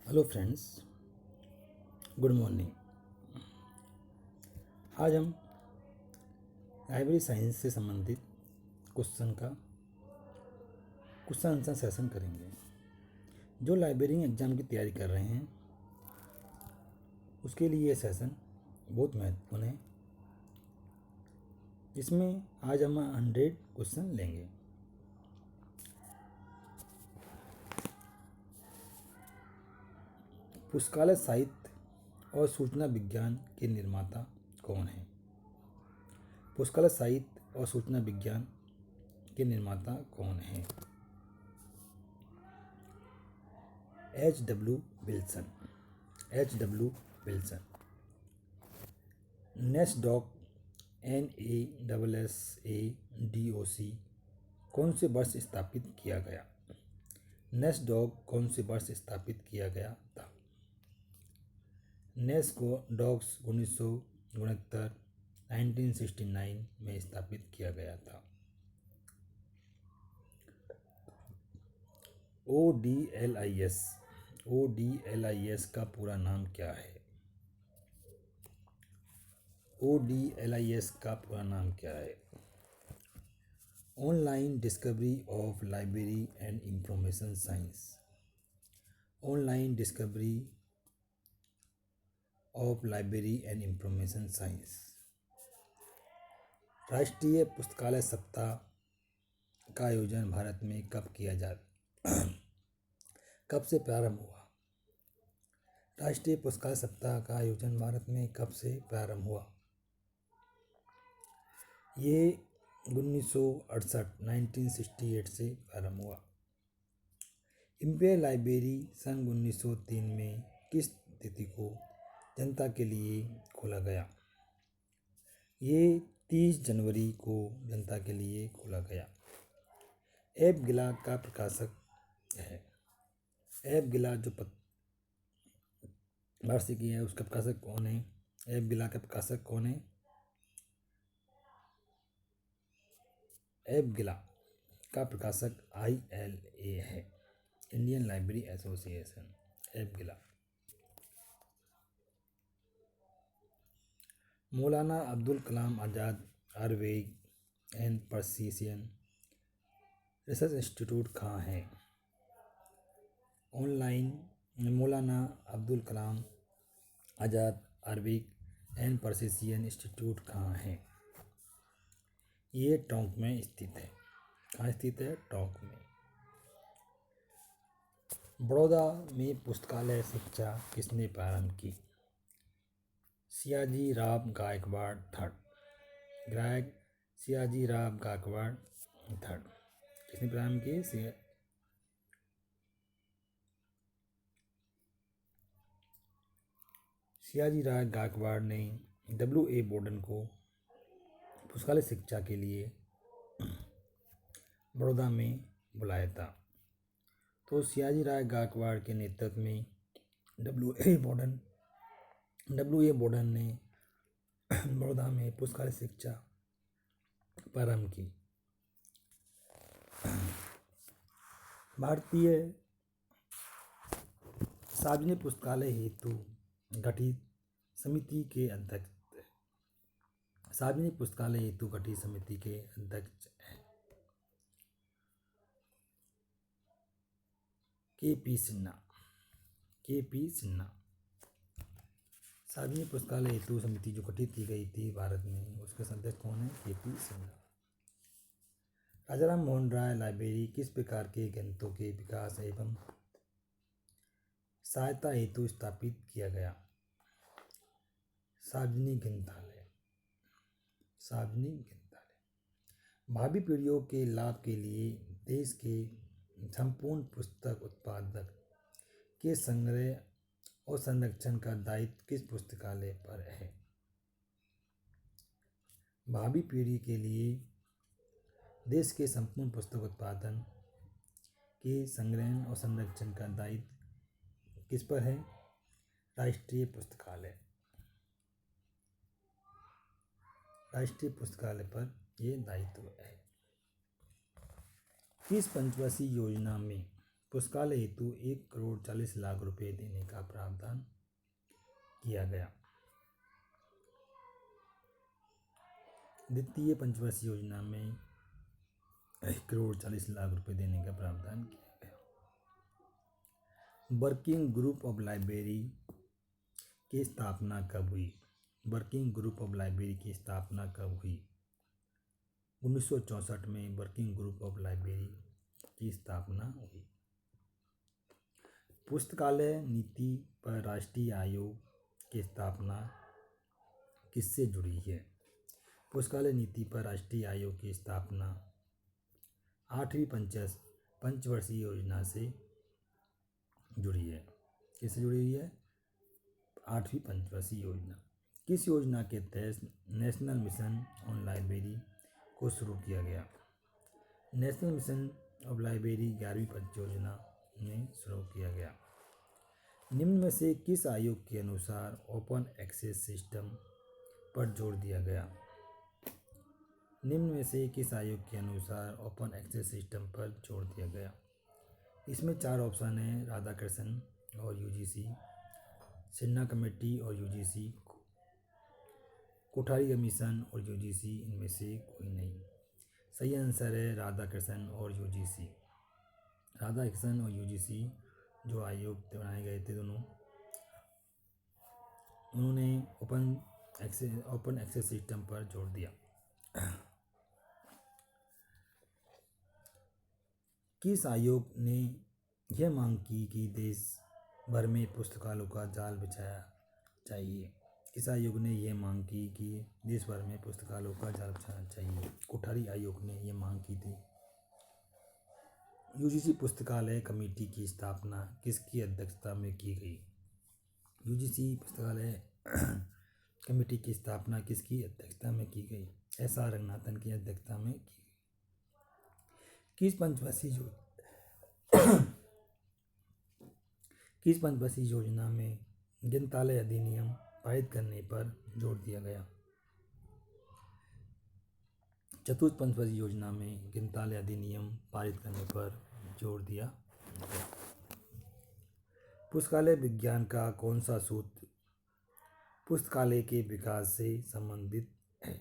Hello friends, good morning. आज हम library science से संबंधित क्वेश्चन आंसर सेशन करेंगे। जो लाइब्रेरी एग्ज़ाम की तैयारी कर रहे हैं उसके लिए ये सेशन बहुत महत्वपूर्ण है। इसमें आज हम 100 क्वेश्चन लेंगे। पुस्तकालय साहित्य और सूचना विज्ञान के निर्माता कौन हैं? पुस्तकालय साहित्य और सूचना विज्ञान के निर्माता कौन हैं? H.W. विल्सन। नेस्डॉक NASSADOC कौन से वर्ष स्थापित किया गया? नेस्डॉक कौन से वर्ष स्थापित किया गया था? नेस्डॉक्स 1969 1969 में स्थापित किया गया था। ODLIS का पूरा नाम क्या है? ODLIS का पूरा नाम क्या है? Online discovery of library and information science. Online discovery of library and information science. राष्ट्रीय पुस्तकालय सप्ताह का आयोजन भारत में कब से प्रारंभ हुआ? राष्ट्रीय पुस्तकालय सप्ताह का आयोजन भारत में कब से प्रारंभ हुआ? ये 1968 से प्रारंभ हुआ। इंपीरियल लाइब्रेरी सन 1903 में किस तिथि को जनता के लिए खोला गया? ये 30 जनवरी को जनता के लिए खोला गया। एफ गिला का प्रकाशक है। एफ गिला जो वार्षिकी है उसका प्रकाशक कौन है? एफ गिला का प्रकाशक कौन है? एफ गिला का प्रकाशक ILA है, इंडियन लाइब्रेरी एसोसिएशन। एफ गिला। Maulana Abdul Kalam Azad Ayurveda and precision research institute कहाँ है? Maulana Abdul Kalam Azad Ayurveda and precision institute कहाँ है? ये टोंक में स्थित है। कहाँ स्थित है? टोंक में। बड़ौदा में पुस्तकालय शिक्षा किसने प्रारंभ की? सियाजी राव गायकवाड़ थर्ड। सियाजी राव गायकवाड़ थर्ड किसने प्रारंभ की? सियाजी राव गायकवाड़ ने W.A. बोर्डन को पुस्तकालय शिक्षा के लिए बड़ौदा में बुलाया था। तो सियाजी राव गायकवाड़ के नेतृत्व में W.A. बोर्डन ने बड़ौदा में पुस्तकालय शिक्षा प्रारंभ की। भारतीय सार्वजनिक पुस्तकालय हेतु गठित समिति के अध्यक्ष हैं KP सिन्हा। सार्वजनिक पुस्तकालय हेतु समिति जो गठित की गई थी भारत में, उसके अध्यक्ष कौन है? KP सिन्हा। राजा राम मोहन राय लाइब्रेरी किस प्रकार के ग्रंथों के विकास एवं सहायता हेतु स्थापित किया गया? सार्वजनिक ग्रंथालय। भावी पीढ़ियों के लाभ के लिए देश के संपूर्ण पुस्तक उत्पादक के संग्रह और संरक्षण का दायित्व किस पुस्तकालय पर है? भावी पीढ़ी के लिए देश के संपूर्ण पुस्तक उत्पादन के संग्रहण और संरक्षण का दायित्व किस पर है? राष्ट्रीय पुस्तकालय पर ये दायित्व है। किस पंचवर्षीय योजना में पुस्तकालय हेतु 1,40,00,000 रुपये देने का प्रावधान किया गया। द्वितीय पंचवर्षीय योजना में 1,40,00,000 रुपये देने का प्रावधान किया गया। वर्किंग ग्रुप ऑफ लाइब्रेरी की स्थापना कब हुई? वर्किंग ग्रुप ऑफ लाइब्रेरी की स्थापना कब हुई? 1964 में वर्किंग ग्रुप ऑफ लाइब्रेरी की स्थापना हुई। पुस्तकालय नीति पर राष्ट्रीय आयोग की स्थापना किससे जुड़ी है? पुस्तकालय नीति पर राष्ट्रीय आयोग की स्थापना 8वीं पंचवर्षीय योजना से जुड़ी है। किससे जुड़ी हुई है? 8वीं पंचवर्षीय योजना। किस योजना के तहत नेशनल मिशन ऑन लाइब्रेरी को शुरू किया गया? नेशनल मिशन ऑफ लाइब्रेरी 11वीं पंच योजना में शुरू किया गया। निम्न में से किस आयोग के अनुसार ओपन एक्सेस सिस्टम पर जोर दिया गया? निम्न में से किस आयोग के अनुसार ओपन एक्सेस सिस्टम पर जोर दिया गया? इसमें 4 ऑप्शन हैं: राधाकृष्णन और यूजीसी, सिन्हा कमेटी और यूजीसी, कोठारी कमीशन और यूजीसी। इनमें से कोई नहीं। सही आंसर है राधाकृष्णन और यूजीसी। राधाकृष्णन और यूजीसी जो आयोग बनाए गए थे दोनों, उन्होंने ओपन एक्सेस सिस्टम पर जोर दिया। किस आयोग ने यह मांग की कि देश भर में पुस्तकालयों का जाल बिछाया चाहिए? किस आयोग ने यह मांग की कि देश भर में पुस्तकालयों का जाल बिछाना चाहिए? कोठारी आयोग ने यह मांग की थी। यूजीसी पुस्तकालय कमेटी की स्थापना किसकी अध्यक्षता में की गई? यूजीसी पुस्तकालय कमेटी की स्थापना किसकी अध्यक्षता में की गई? एस.आर. रंगनाथन की अध्यक्षता में की गई। किस पंचवर्षीय योजना में ग्रंथालय अधिनियम पारित करने पर जोर दिया गया? चतुर्थ पंचवर्षीय योजना में ग्रंथालय अधिनियम पारित करने पर जोर दिया गया। पुस्तकालय विज्ञान का कौन सा सूत्र पुस्तकालय के विकास से संबंधित है?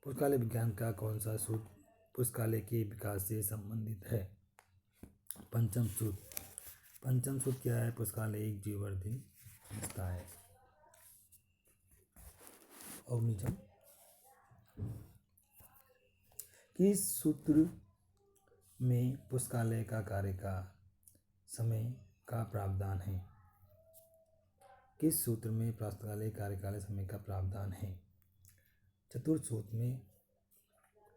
पुस्तकालय विज्ञान का कौन सा सूत्र पुस्तकालय के विकास से संबंधित है? पंचम सूत्र। पंचम सूत्र क्या है? पुस्तकालय एक जीववर्धी संस्था है। और निजम किस सूत्र में पुस्तकालय का कार्य का समय का प्रावधान है? किस सूत्र में पुस्तकालय कार्यकाल समय का प्रावधान है? चतुर्थ सूत्र में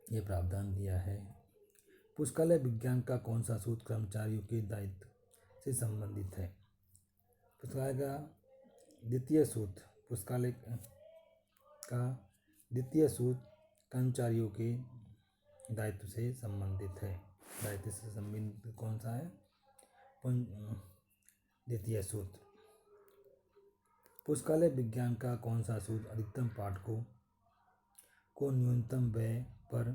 यह प्रावधान दिया है। पुस्तकालय विज्ञान का कौन सा सूत्र कर्मचारियों के दायित्व से संबंधित है? पुस्तकालय का द्वितीय सूत्र पुस्तकालय का द्वितीय सूत्र कर्मचारियों के दायित्व से संबंधित है। दायित्व से संबंधित कौन सा है? द्वितीय सूत्र। पुस्तकालय विज्ञान का कौन सा सूत्र अधिकतम पाठकों को न्यूनतम व्यय पर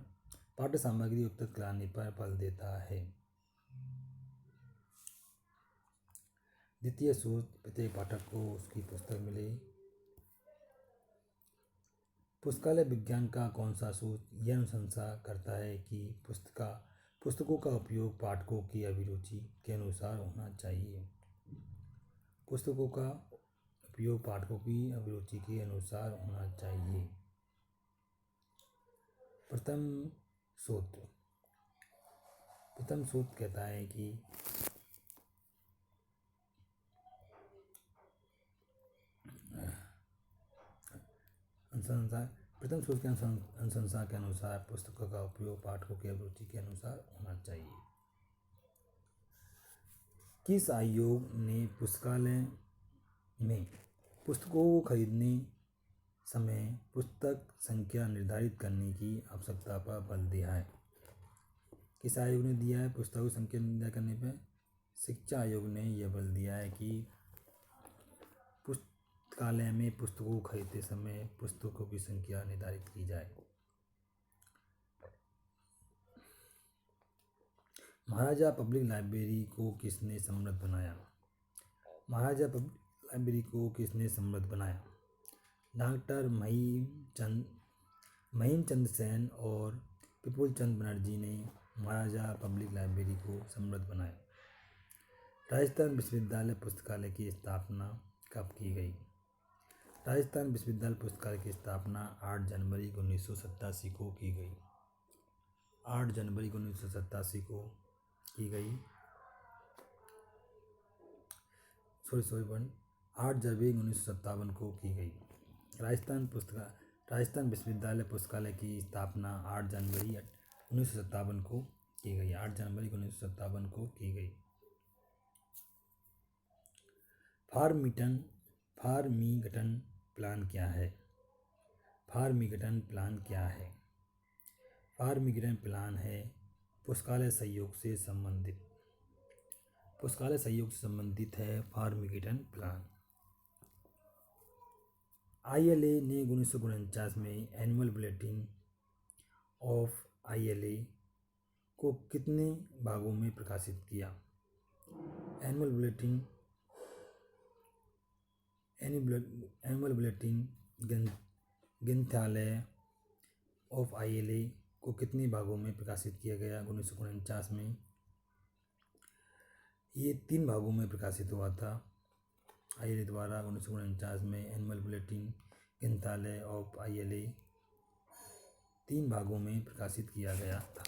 पाठ्य सामग्री उपलब्ध कराने पर बल देता है? द्वितीय सूत्र प्रत्येक पाठक को उसकी पुस्तक मिले। पुस्तकालय विज्ञान का कौन सा सूत्र यह अनुशंसा करता है कि पुस्तकों का उपयोग पाठकों की अभिरुचि के अनुसार होना चाहिए? पुस्तकों का उपयोग पाठकों की अभिरुचि के अनुसार होना चाहिए। प्रथम सूत्र कहता है कि प्रथम सूत्र के अनुशंसा के अनुसार पुस्तकों का उपयोग पाठकों की अभिरुचि के अनुसार होना चाहिए। किस आयोग ने पुस्तकालय में पुस्तकों को खरीदने समय पुस्तक संख्या निर्धारित करने की आवश्यकता पर बल दिया है? किस आयोग ने दिया है पुस्तकों की संख्या निर्धारित करने पर? शिक्षा आयोग ने यह बल दिया है कि पुस्तकालय में पुस्तकों को खरीदते समय पुस्तकों की संख्या निर्धारित की जाए। महाराजा पब्लिक लाइब्रेरी को किसने समृद्ध बनाया? महाराजा पब्लिक लाइब्रेरी को किसने समृद्ध बनाया? डॉक्टर महिम चंद सेन और विपुल चंद बनर्जी ने महाराजा पब्लिक लाइब्रेरी को समृद्ध बनाया। राजस्थान विश्वविद्यालय पुस्तकालय की स्थापना कब की गई? राजस्थान विश्वविद्यालय पुस्तकालय की स्थापना 8 जनवरी 1987 को की गई। 8 जनवरी 1987 को की गई। 8 जनवरी 1957 को की गई। राजस्थान विश्वविद्यालय पुस्तकालय की स्थापना 8 जनवरी 1957 को की गई। 8 जनवरी 1957 को की गई। फार्मिगटन प्लान क्या है? फार्मिगटन प्लान क्या है? फार्मिगटन प्लान है पुस्तकालय सहयोग से संबंधित है फार्मिगटन प्लान। ILA ने 1949 में एनुअल बुलेटिन ऑफ ILA को कितने भागों में प्रकाशित किया? एनुअल बुलेटिन ग्रंथालय ऑफ ILA को कितने भागों में प्रकाशित किया गया 1949 में? ये 3 भागों में प्रकाशित हुआ था। ILA द्वारा 1949 में एनुअल बुलेटिन ग्रंथालय ऑफ ILA 3 भागों में प्रकाशित किया गया था।